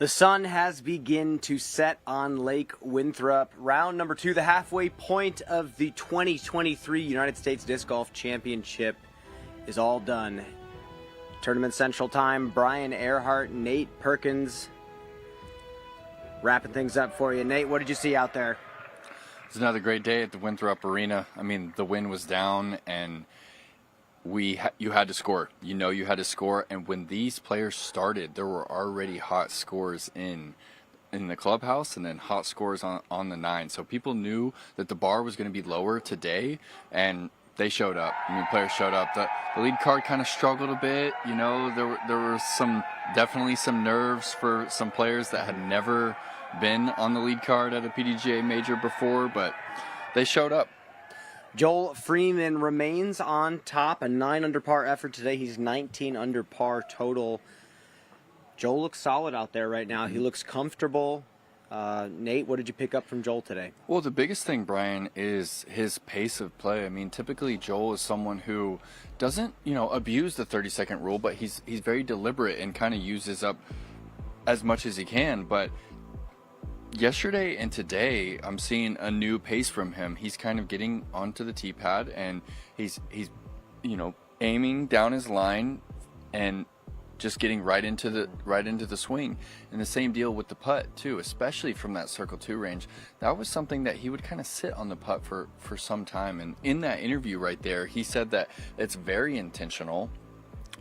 The sun has begun to set on Lake Winthrop. Round number 2, the halfway point of the 2023 United States Disc Golf Championship is all done. Tournament Central Time, Brian Earhart, Nate Perkins wrapping things up for you. Nate, what did you see out there? It's another great day at the Winthrop Arena. I mean, the wind was down and you had to score. You know you had to score, and when these players started, there were already hot scores in the clubhouse and then hot scores on the 9. So people knew that the bar was going to be lower today, and they showed up. I mean, players showed up. The lead card kind of struggled a bit. You know, there were definitely some nerves for some players that had never been on the lead card at a PDGA major before, but they showed up. Joel Freeman remains on top, a 9 under par effort today. He's 19 under par total. Joel looks solid out there right now. He looks comfortable. Nate, what did you pick up from Joel today? Well, the biggest thing, Brian, is his pace of play. I mean, typically Joel is someone who doesn't, abuse the 30-second rule, but he's very deliberate and kind of uses up as much as he can. But yesterday and today, I'm seeing a new pace from him. He's kind of getting onto the tee pad, and he's aiming down his line and just getting right into the swing. And the same deal with the putt too, especially from that circle 2 range. That was something that he would kind of sit on the putt for some time. And in that interview right there, he said that it's very intentional,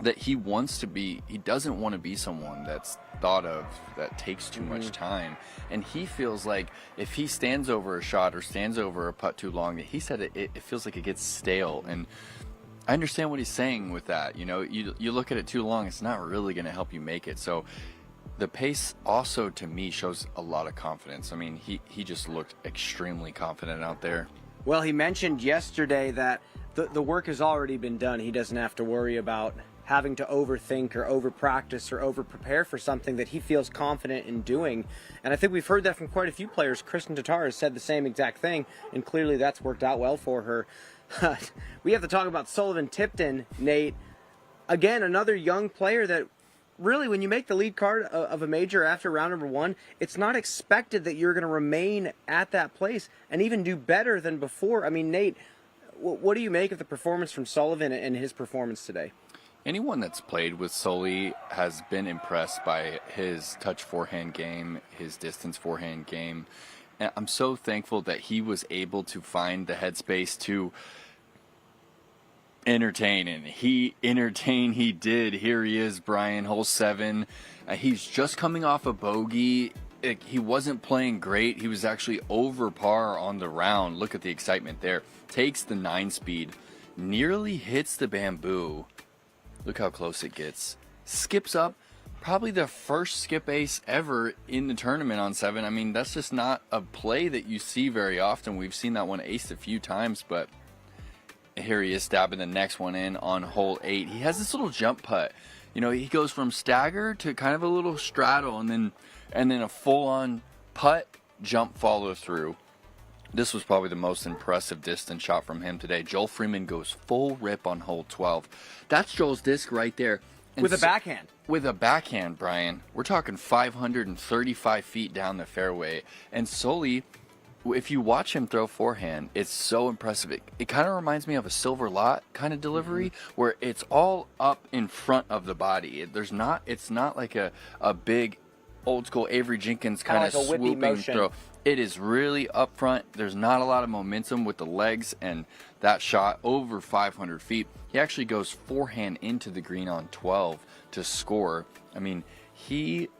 that he doesn't want to be someone that's thought of that takes too much time. And he feels like if he stands over a shot or stands over a putt too long, he said it feels like it gets stale. And I understand what he's saying with that. You look at it too long, it's not really going to help you make it. So the pace also, to me, shows a lot of confidence. I mean, he just looked extremely confident out there. Well, he mentioned yesterday that the work has already been done. He doesn't have to worry about having to overthink or over-practice or over-prepare for something that he feels confident in doing. And I think we've heard that from quite a few players. Kristen Tatar has said the same exact thing, and clearly that's worked out well for her. We have to talk about Sullivan Tipton, Nate. Again, another young player that really, when you make the lead card of a major after round number 1, it's not expected that you're going to remain at that place and even do better than before. I mean, Nate, what do you make of the performance from Sullivan and his performance today? Anyone that's played with Sully has been impressed by his touch forehand game, his distance forehand game. And I'm so thankful that he was able to find the headspace to entertain, and he did. Here he is, Brian, hole 7. He's just coming off a bogey. He wasn't playing great. He was actually over par on the round. Look at the excitement there. Takes the 9 speed, nearly hits the bamboo. Look how close it gets. Skips up, probably the first skip ace ever in the tournament on 7. I mean, that's just not a play that you see very often. We've seen that one aced a few times, but here he is stabbing the next one in on hole 8. He has this little jump putt. He goes from stagger to kind of a little straddle, and then a full-on putt jump follow through. This was probably the most impressive distance shot from him today. Joel Freeman goes full rip on hole 12. That's Joel's disc right there. And with a backhand. With a backhand, Brian. We're talking 535 feet down the fairway. And Sully, if you watch him throw forehand, it's so impressive. It kind of reminds me of a silver lot kind of delivery, where it's all up in front of the body. It's not like a big old school Avery Jenkins kind of like swooping throw. It is really up front. There's not a lot of momentum with the legs, and that shot over 500 feet. He actually goes forehand into the green on 12 to score. I mean, he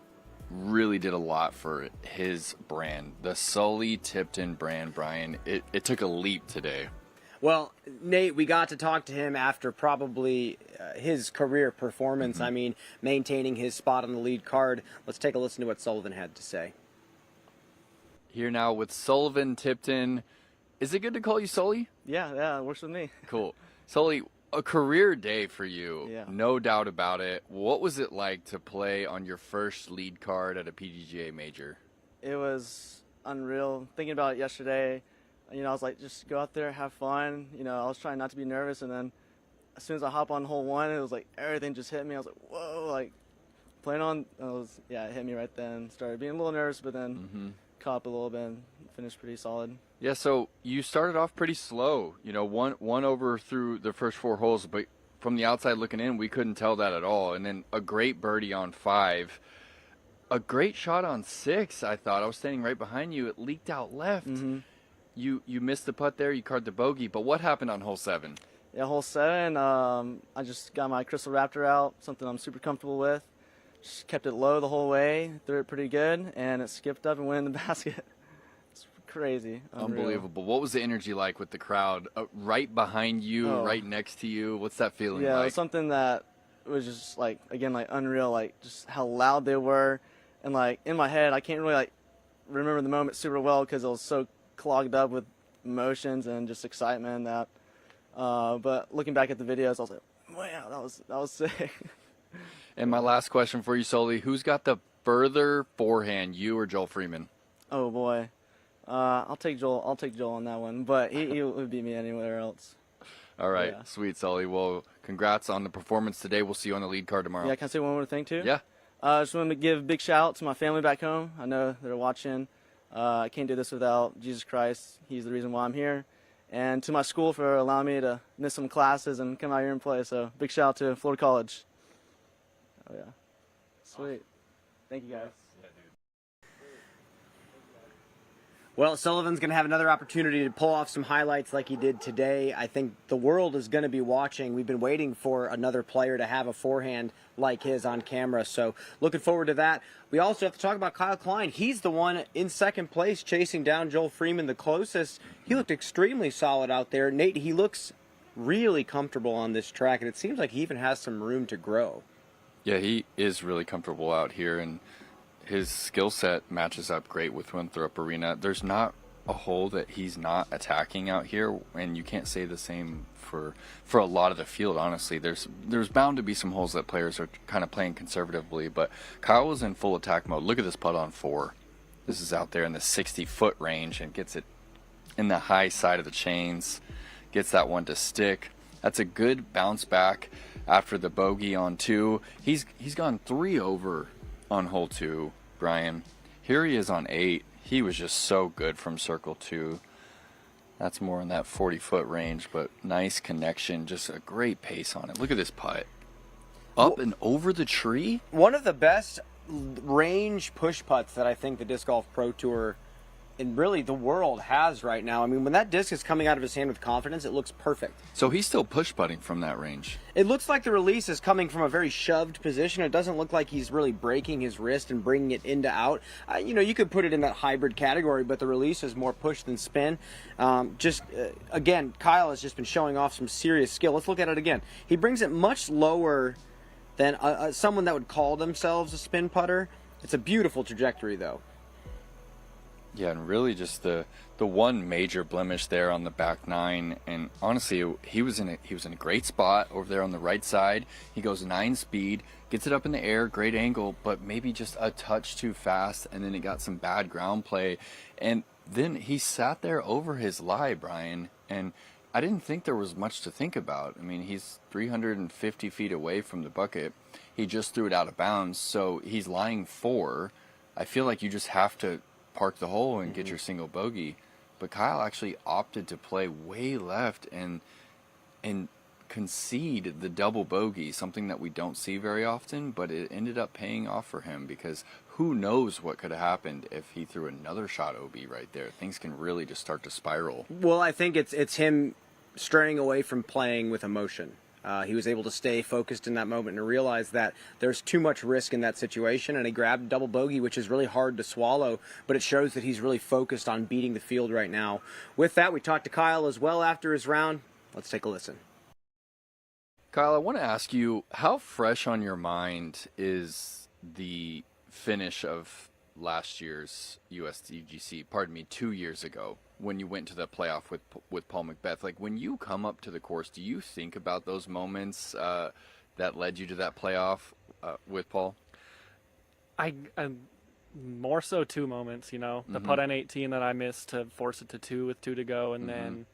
really did a lot for his brand. The Sully Tipton brand, Brian, it took a leap today. Well, Nate, we got to talk to him after probably his career performance. I mean, maintaining his spot on the lead card. Let's take a listen to what Sullivan had to say. Here now with Sullivan Tipton. Is it good to call you Sully? Yeah, it works with me. Cool. Sully, a career day for you, Yeah. No doubt about it. What was it like to play on your first lead card at a PDGA major? It was unreal. Thinking about it yesterday, I was like, just go out there, have fun. I was trying not to be nervous, and then as soon as I hop on hole 1, it was like everything just hit me. I was like, whoa, like playing on, it hit me right then. Started being a little nervous, but then caught up a little bit and finished pretty solid. Yeah, so you started off pretty slow, you know, one over through the first 4 holes, but from the outside looking in, we couldn't tell that at all. And then a great birdie on 5. A great shot on 6, I thought. I was standing right behind you. It leaked out left. You missed the putt there. You carded the bogey. But what happened on hole 7? Yeah, hole 7, I just got my Crystal Raptor out, something I'm super comfortable with. Just kept it low the whole way, threw it pretty good, and it skipped up and went in the basket. It's crazy. Unreal. Unbelievable. What was the energy like with the crowd right behind you, right next to you? What's that feeling Yeah, like? it was something that was just, like, again, like, unreal, like, just how loud they were. And, like, in my head, I can't really, like, remember the moment super well because it was so clogged up with emotions and just excitement that, but looking back at the videos, I was like, wow, that was sick. And my last question for you, Sully, who's got the further forehand, you or Joel Freeman? Oh boy, I'll take Joel on that one, but he would beat me anywhere else. All right, Yeah. Sweet, Sully. Well, congrats on the performance today. We'll see you on the lead card tomorrow. Yeah, can I say one more thing too? Yeah. I just wanted to give a big shout out to my family back home. I know they're watching. I can't do this without Jesus Christ. He's the reason why I'm here. And to my school for allowing me to miss some classes and come out here and play. So big shout out to Florida College. Oh yeah. Sweet. Thank you guys. Well, Sullivan's going to have another opportunity to pull off some highlights like he did today. I think the world is going to be watching. We've been waiting for another player to have a forehand like his on camera, so looking forward to that. We also have to talk about Kyle Klein. He's the one in second place chasing down Joel Freeman the closest. He looked extremely solid out there. Nate, he looks really comfortable on this track, and it seems like he even has some room to grow. Yeah, he is really comfortable out here, and his skill set matches up great with Winthrop Arena. There's not a hole that he's not attacking out here, and you can't say the same for a lot of the field, honestly. There's bound to be some holes that players are kind of playing conservatively, but Kyle was in full attack mode. Look at this putt on 4. This is out there in the 60-foot range and gets it in the high side of the chains, gets that one to stick. That's a good bounce back after the bogey on 2. He's gone 3 over on hole 2, Brian. Here he is on 8. He was just so good from circle 2. That's more in that 40-foot range, but nice connection, just a great pace on it. Look at this putt. Up and over the tree? One of the best range push putts that I think the Disc Golf Pro Tour and really the world has right now. I mean, when that disc is coming out of his hand with confidence, it looks perfect. So he's still push putting from that range. It looks like the release is coming from a very shoved position. It doesn't look like he's really breaking his wrist and bringing it into out. You could put it in that hybrid category, but the release is more push than spin. Again, Kyle has just been showing off some serious skill. Let's look at it again. He brings it much lower than someone that would call themselves a spin putter. It's a beautiful trajectory, though. Yeah, and really just the one major blemish there on the back 9, and honestly, he was in a great spot over there on the right side. He goes 9 speed, gets it up in the air, great angle, but maybe just a touch too fast, and then it got some bad ground play, and then he sat there over his lie, Brian, and I didn't think there was much to think about. I mean, he's 350 feet away from the bucket. He just threw it out of bounds, so he's lying 4. I feel like you just have to park the hole and get your single bogey, but Kyle actually opted to play way left and concede the double bogey, something that we don't see very often, but it ended up paying off for him because who knows what could have happened if he threw another shot OB right there. Things can really just start to spiral. Well, I think it's him straying away from playing with emotion. He was able to stay focused in that moment and realize that there's too much risk in that situation, and he grabbed double bogey, which is really hard to swallow, but it shows that he's really focused on beating the field right now. With that, we talked to Kyle as well after his round. Let's take a listen. Kyle, I want to ask you, how fresh on your mind is the finish of last year's USDGC, 2 years ago, when you went to the playoff with Paul Macbeth? Like, when you come up to the course, do you think about those moments that led you to that playoff with Paul? I more so 2 moments, the putt on 18 that I missed to force it to 2 with 2 to go, and then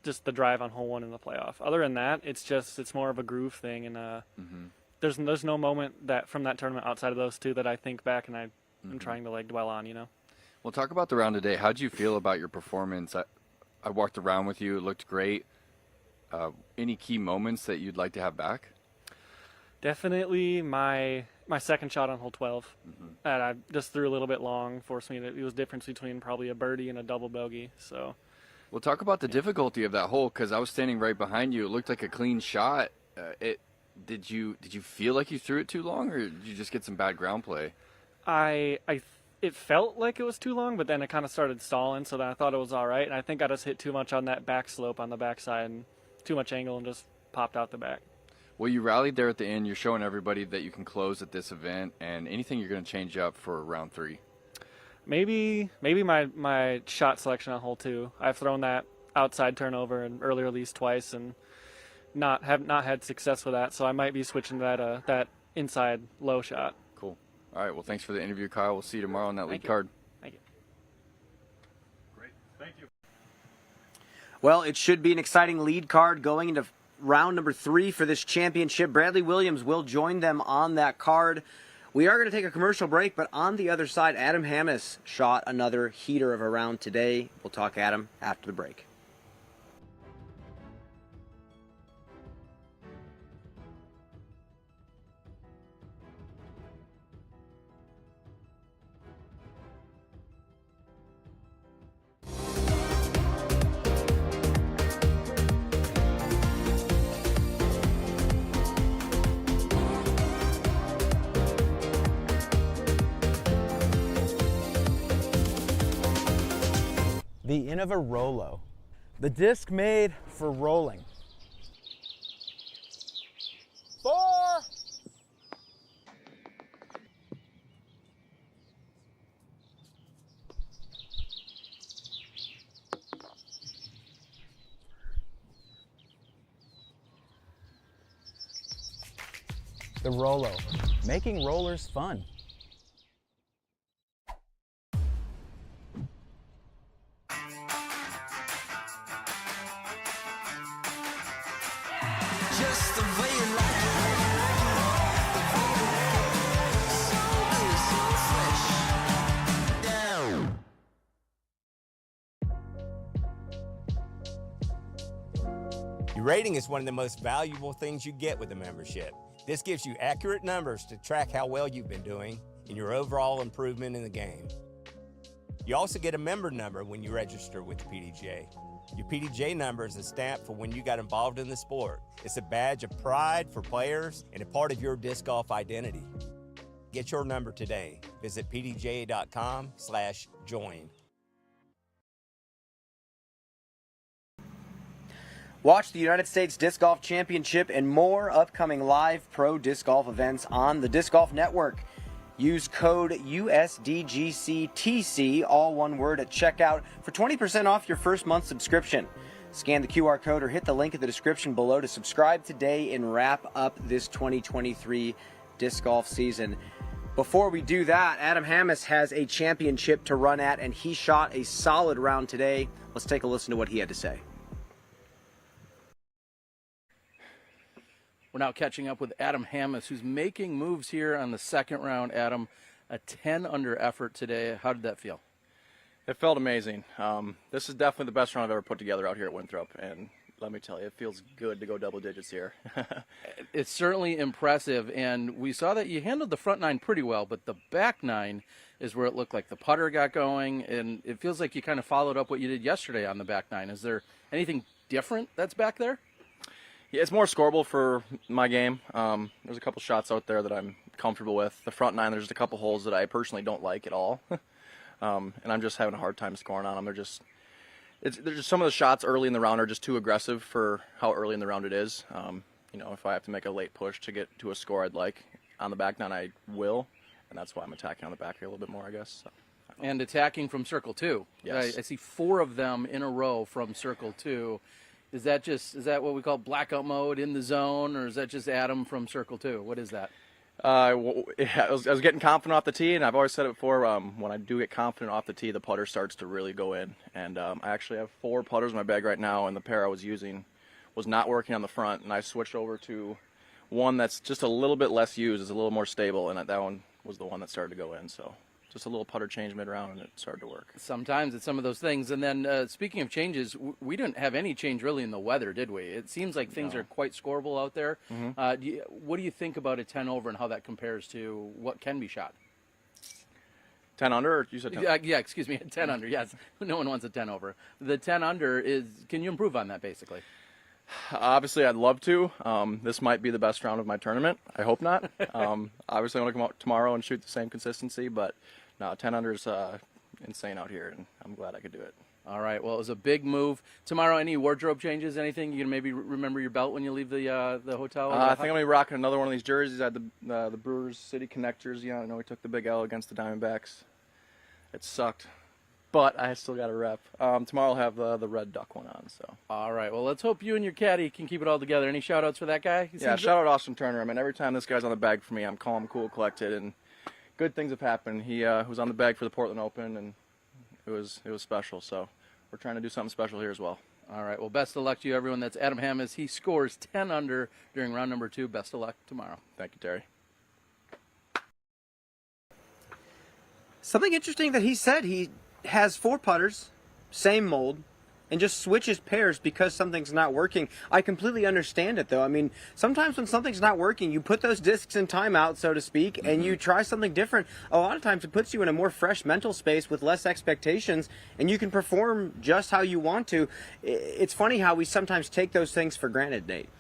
just the drive on hole 1 in the playoff. Other than that, it's more of a groove thing, and there's no moment that from that tournament outside of those two that I think back and I'm trying to like dwell on, you know. Well, talk about the round today. How'd you feel about your performance? I walked around with you. It looked great. Any key moments that you'd like to have back? Definitely my second shot on hole 12 that I just threw a little bit long, forced me to, it was difference between probably a birdie and a double bogey. So, Well, talk about the difficulty of that hole, because I was standing right behind you. It looked like a clean shot. Did you feel like you threw it too long, or did you just get some bad ground play? it felt like it was too long, but then it kind of started stalling, so then I thought it was all right. And I think I just hit too much on that back slope on the backside and too much angle and just popped out the back. Well, you rallied there at the end. You're showing everybody that you can close at this event, and anything you're going to change up for round 3? Maybe my shot selection on hole 2. I've thrown that outside turnover and early release twice and not had success with that, so I might be switching to that inside low shot. Cool. All right. Well, thanks for the interview, Kyle. We'll see you tomorrow on that lead you. card. Thank you. Great. Thank you. Well, it should be an exciting lead card going into round number 3 for this championship. Bradley Williams will join them on that card. We are going to take a commercial break, but on the other side, Adam Hammes shot another heater of a round today. We'll talk Adam after the break. The Innova Rolo, the disc made for rolling. 4. The Rolo, making rollers fun. Just the way you like it. So good, so fresh. Down. Your rating is one of the most valuable things you get with a membership. This gives you accurate numbers to track how well you've been doing and your overall improvement in the game. You also get a member number when you register with the PDJ. Your PDJ number is a stamp for when you got involved in the sport. It's a badge of pride for players and a part of your disc golf identity. Get your number today. Visit pdj.com/join. Watch the United States Disc Golf Championship and more upcoming live pro disc golf events on the Disc Golf Network. Use code USDGCTC, all one word, at checkout for 20% off your first month subscription. Scan the QR code or hit the link in the description below to subscribe today and wrap up this 2023 disc golf season. Before we do that, Adam Hammes has a championship to run at, and he shot a solid round today. Let's take a listen to what he had to say. We're now catching up with Adam Hammes, who's making moves here on the second round. Adam, a 10 under effort today. How did that feel? It felt amazing. This is definitely the best round I've ever put together out here at Winthrop, and let me tell you, it feels good to go double digits here. It's certainly impressive, and we saw that you handled the front 9 pretty well, but the back 9 is where it looked like the putter got going, and it feels like you kind of followed up what you did yesterday on the back 9. Is there anything different that's back there? Yeah, it's more scoreable for my game. There's a couple shots out there that I'm comfortable with. The front 9, there's a couple holes that I personally don't like at all, and I'm just having a hard time scoring on them. They're just some of the shots early in the round are just too aggressive for how early in the round it is. If I have to make a late push to get to a score I'd like on the back 9, I will, and that's why I'm attacking on the back here a little bit more, I guess. So. And attacking from circle 2. Yes. I see 4 of them in a row from circle 2. Is that what we call blackout mode, in the zone, or is that just Adam from circle 2? What is that? I was getting confident off the tee, and I've always said it before, when I do get confident off the tee, the putter starts to really go in. And I actually have 4 putters in my bag right now, and the pair I was using was not working on the front, and I switched over to one that's just a little bit less used is a little more stable, and that one was the one that started to go in. So just a little putter change mid-round, and it started to work. Sometimes it's some of those things. And then speaking of changes, we didn't have any change really in the weather, did we? It seems like things are quite scoreable out there. What do you think about a 10 over and how that compares to what can be shot? 10 under, or you said 10? Yeah, excuse me, 10 under, yes. No one wants a 10 over. The 10 under is, can you improve on that basically? Obviously, I'd love to. This might be the best round of my tournament. I hope not. Obviously, I want to come out tomorrow and shoot the same consistency, but no, 10 under is insane out here, and I'm glad I could do it. All right, well, it was a big move. Tomorrow, any wardrobe changes, anything? You can maybe remember your belt when you leave the hotel? I think I'm going to be rocking another one of these jerseys. I had the Brewers City Connectors. Yeah, I know we took the big L against the Diamondbacks. It sucked, but I still got a rep. Tomorrow I'll have the red duck one on. So. All right, well, let's hope you and your caddy can keep it all together. Any shout-outs for that guy? Yeah, shout out Austin Turner. I mean, every time this guy's on the bag for me, I'm calm, cool, collected, and good things have happened. He was on the bag for the Portland Open, and it was special. So we're trying to do something special here as well. All right, well, best of luck to you, everyone. That's Adam Hammes. He scores 10 under during round number 2. Best of luck tomorrow. Thank you, Terry. Something interesting that he said, he has 4 putters, same mold, and just switches pairs because something's not working. I completely understand it, though. I mean, sometimes when something's not working, you put those discs in timeout, so to speak, and you try something different. A lot of times it puts you in a more fresh mental space with less expectations, and you can perform just how you want to. It's funny how we sometimes take those things for granted, Nate.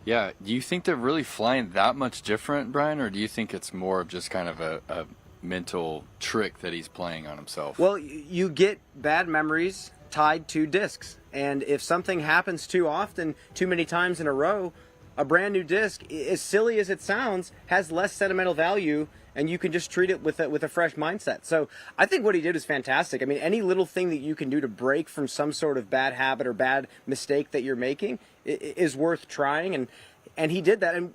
Yeah, do you think they're really flying that much different, Brian, or do you think it's more of just kind of a mental trick that he's playing on himself? Well, you get bad memories tied to discs, and if something happens too often, too many times in a row, a brand new disc, as silly as it sounds, has less sentimental value, and you can just treat it with a fresh mindset. So I think what he did is fantastic. I mean, any little thing that you can do to break from some sort of bad habit or bad mistake that you're making is worth trying, and he did that. And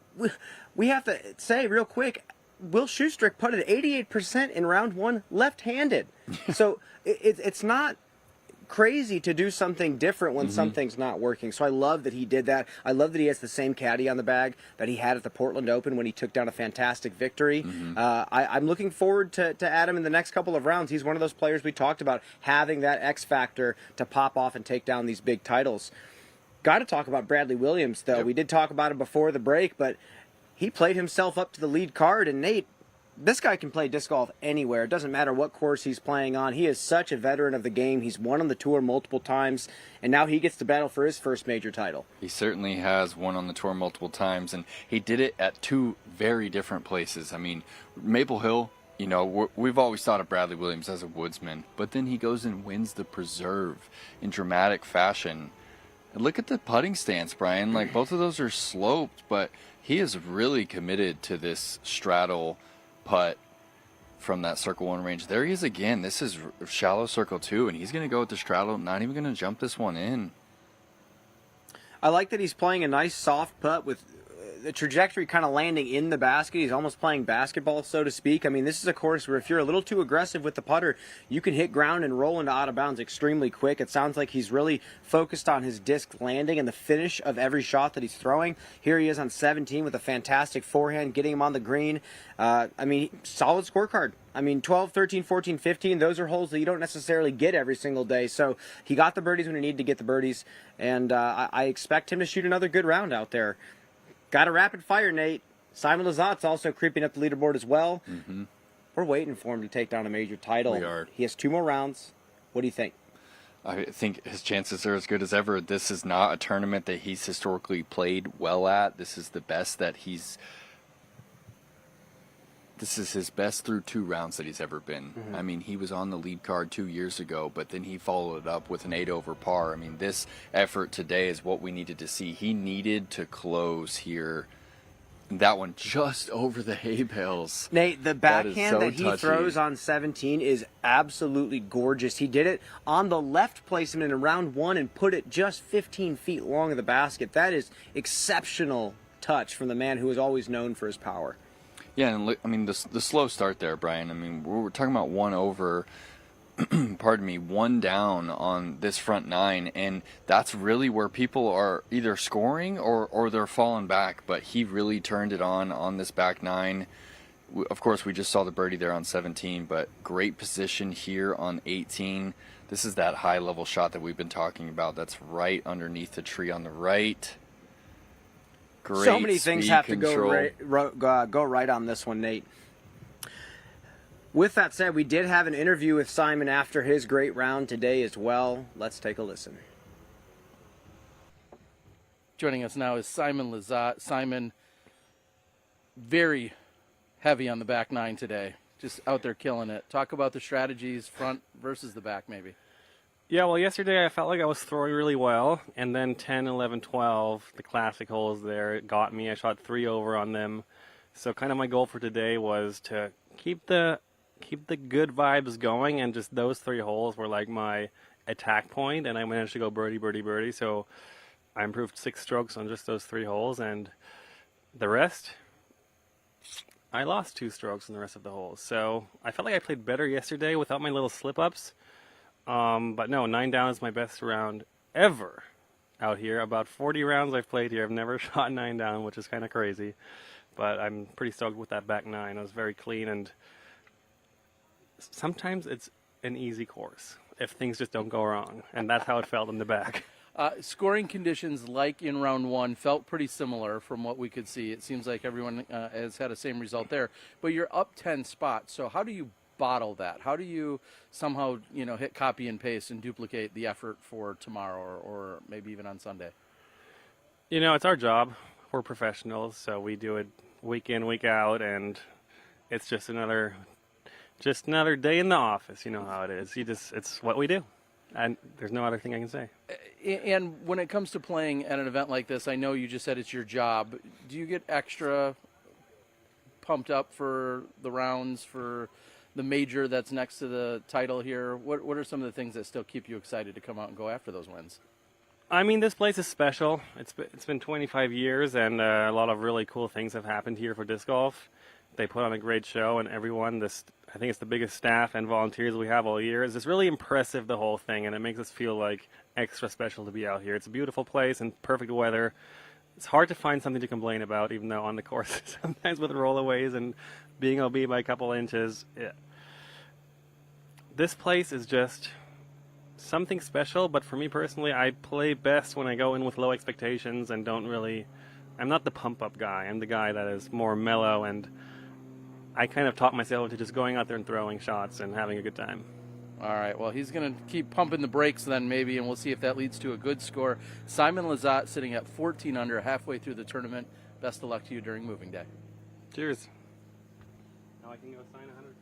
we have to say real quick, Will Schustrick putted 88% in round 1 left-handed. So it's not crazy to do something different when something's not working. So I love that he did that. I love that he has the same caddy on the bag that he had at the Portland Open when he took down a fantastic victory. I'm looking forward to Adam in the next couple of rounds. He's one of those players we talked about having that X factor to pop off and take down these big titles. Got to talk about Bradley Williams, though. We did talk about him before the break, but he played himself up to the lead card, and Nate, this guy can play disc golf anywhere. It doesn't matter what course he's playing on. He is such a veteran of the game. He's won on the tour multiple times, and now he gets to battle for his first major title. He certainly has won on the tour multiple times, and he did it at 2 very different places. I mean, Maple Hill, you know, we've always thought of Bradley Williams as a woodsman, but then he goes and wins the Preserve in dramatic fashion. And look at the putting stance, Brian. Like, both of those are sloped, but he is really committed to this straddle putt from that circle 1 range. There he is again. This is shallow circle 2, and he's going to go with the straddle, not even going to jump this one in. I like that he's playing a nice soft putt with the trajectory kind of landing in the basket. He's almost playing basketball, so to speak. I mean, this is a course where if you're a little too aggressive with the putter, you can hit ground and roll into out of bounds extremely quick. It sounds like he's really focused on his disc landing and the finish of every shot that he's throwing. Here he is on 17 with a fantastic forehand, getting him on the green. I mean, solid scorecard. I mean, 12, 13, 14, 15, those are holes that you don't necessarily get every single day. So he got the birdies when he needed to get the birdies, and I expect him to shoot another good round out there. Got a rapid fire, Nate. Simon Lizotte's also creeping up the leaderboard as well. We're waiting for him to take down a major title. We are. He has 2 more rounds. What do you think? I think his chances are as good as ever. This is not a tournament that he's historically played well at. This is the best that he's... This is his best through 2 rounds that he's ever been. I mean, he was on the lead card 2 years ago, but then he followed it up with an 8 over par. I mean, this effort today is what we needed to see. He needed to close here. That one just over the hay bales. Nate, the backhand that he touchy. throws on 17 is absolutely gorgeous. He did it on the left placement in round 1 and put it just 15 feet long of the basket. That is exceptional touch from the man who is always known for his power. Yeah, and look, I mean, the slow start there, Brian. I mean, we're talking about 1 over. pardon me, 1 down on this front 9, and that's really where people are either scoring or they're falling back. But he really turned it on this back 9. Of course, we just saw the birdie there on 17, but great position here on 18. This is that high level shot that we've been talking about. That's right underneath the tree on the right. Great so many things have control. to go right on this one, Nate. With that said, we did have an interview with Simon after his great round today as well. Let's take a listen. Joining us now is Simon Lizotte. Simon, very heavy on the back 9 today. Just out there killing it. Talk about the strategies, front versus the back, maybe. Yeah, well, yesterday I felt like I was throwing really well, and then 10, 11, 12, the classic holes there, it got me. I shot 3 over on them. So kind of my goal for today was to keep the good vibes going, and just those 3 holes were like my attack point, and I managed to go birdie, birdie, birdie. So I improved 6 strokes on just those 3 holes, and the rest, I lost 2 strokes in the rest of the holes. So I felt like I played better yesterday without my little slip-ups. But no, 9 down is my best round ever out here. About 40 rounds I've played here, I've never shot 9 down, which is kind of crazy. But I'm pretty stoked with that back 9. It was very clean, and sometimes it's an easy course if things just don't go wrong, and that's how it felt in the back. Scoring conditions like in round 1 felt pretty similar from what we could see. It seems like everyone has had the same result there. But you're up 10 spots, so how do you bottle that? How do you somehow, hit copy and paste and duplicate the effort for tomorrow or maybe even on Sunday? It's our job. We're professionals, so we do it week in, week out, and it's just another day in the office. You know how it is. It's what we do, and there's no other thing I can say. And when it comes to playing at an event like this, I know you just said it's your job. Do you get extra pumped up for the rounds, for the major that's next to the title here? What are some of the things that still keep you excited to come out and go after those wins? I mean, this place is special. It's been 25 years, and a lot of really cool things have happened here for disc golf. They put on a great show, and everyone, I think it's the biggest staff and volunteers we have all year. It's just really impressive, the whole thing, and it makes us feel like extra special to be out here. It's a beautiful place and perfect weather. It's hard to find something to complain about, even though on the course sometimes with rollaways and being OB by a couple inches. Yeah. This place is just something special, but for me personally, I play best when I go in with low expectations and I'm not the pump-up guy. I'm the guy that is more mellow, and I kind of talk myself into just going out there and throwing shots and having a good time. All right, well, he's going to keep pumping the brakes then maybe, and we'll see if that leads to a good score. Simon Lizotte sitting at 14 under halfway through the tournament. Best of luck to you during moving day. Cheers. Now I can go sign 100.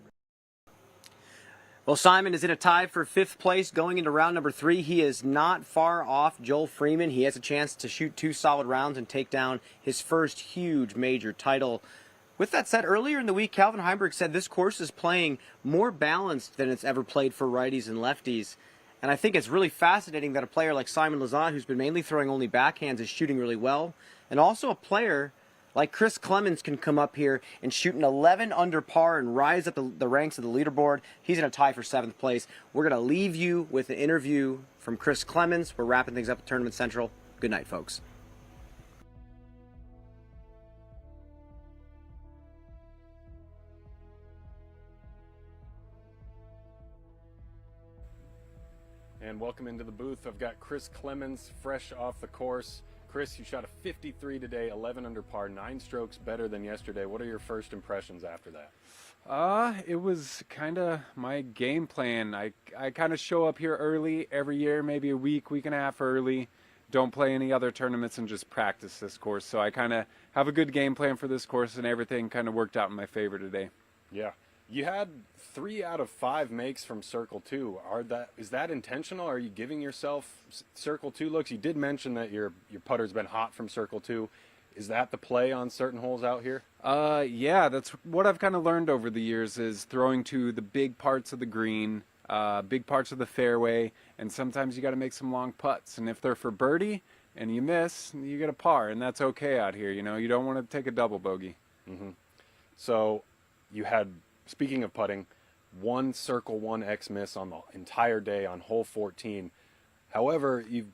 Well, Simon is in a tie for 5th place going into round number 3. He is not far off Joel Freeman. He has a chance to shoot 2 solid rounds and take down his first huge major title. With that said, earlier in the week, Calvin Heimberg said this course is playing more balanced than it's ever played for righties and lefties. And I think it's really fascinating that a player like Simon Lizotte, who's been mainly throwing only backhands, is shooting really well. And also a player like Chris Clemens can come up here and shoot an 11 under par and rise up the ranks of the leaderboard. He's in a tie for 7th place. We're going to leave you with an interview from Chris Clemens. We're wrapping things up at Tournament Central. Good night, folks. And welcome into the booth. I've got Chris Clemens, fresh off the course. Chris, you shot a 53 today, 11 under par, 9 strokes better than yesterday. What are your first impressions after that? It was kind of my game plan. I kind of show up here early every year, maybe a week and a half early. Don't play any other tournaments and just practice this course. So I kind of have a good game plan for this course, and everything kind of worked out in my favor today. Yeah. You had 3 out of 5 makes from Circle 2. Is that intentional? Are you giving yourself Circle 2 looks? You did mention that your putter's been hot from Circle 2. Is that the play on certain holes out here? Yeah, that's what I've kind of learned over the years, is throwing to the big parts of the green, big parts of the fairway, and sometimes you got to make some long putts. And if they're for birdie and you miss, you get a par, and that's okay out here. You don't want to take a double bogey. Mm-hmm. So you had, speaking of putting, one circle, one X miss on the entire day on hole 14. However, you've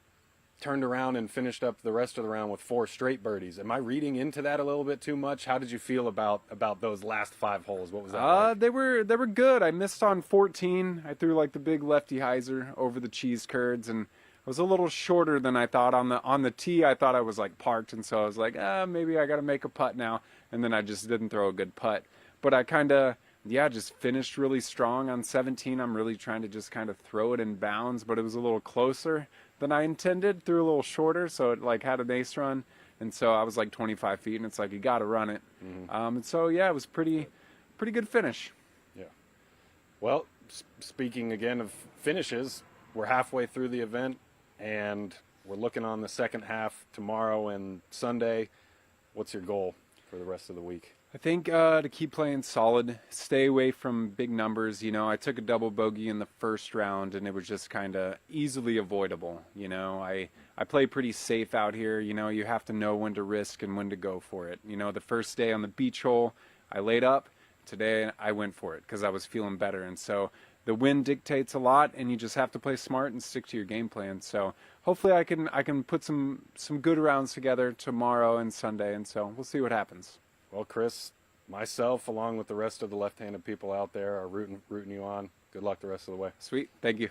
turned around and finished up the rest of the round with 4 straight birdies. Am I reading into that a little bit too much? How did you feel about those last 5 holes? What was that like? They were good. I missed on 14. I threw like the big lefty hyzer over the cheese curds, and I was a little shorter than I thought on the tee. I thought I was like parked, and so I was like, maybe I got to make a putt now. And then I just didn't throw a good putt. But I kind of just finished really strong on 17. I'm really trying to just kind of throw it in bounds, but it was a little closer than I intended. Threw a little shorter, so it like had an ace run, and so I was like 25 feet, and it's like you got to run it. And so yeah, it was pretty good finish. Yeah. Well, speaking again of finishes, we're halfway through the event, and we're looking on the second half tomorrow and Sunday. What's your goal for the rest of the week? I think to keep playing solid, stay away from big numbers. You know, I took a double bogey in the first round, and it was just kind of easily avoidable. You know, I play pretty safe out here. You know, you have to know when to risk and when to go for it. You know, the first day on the beach hole, I laid up. Today, I went for it because I was feeling better. And so the wind dictates a lot, and you just have to play smart and stick to your game plan. So hopefully I can put some good rounds together tomorrow and Sunday, and so we'll see what happens. Well, Chris, myself, along with the rest of the left-handed people out there, are rooting you on. Good luck the rest of the way. Sweet. Thank you.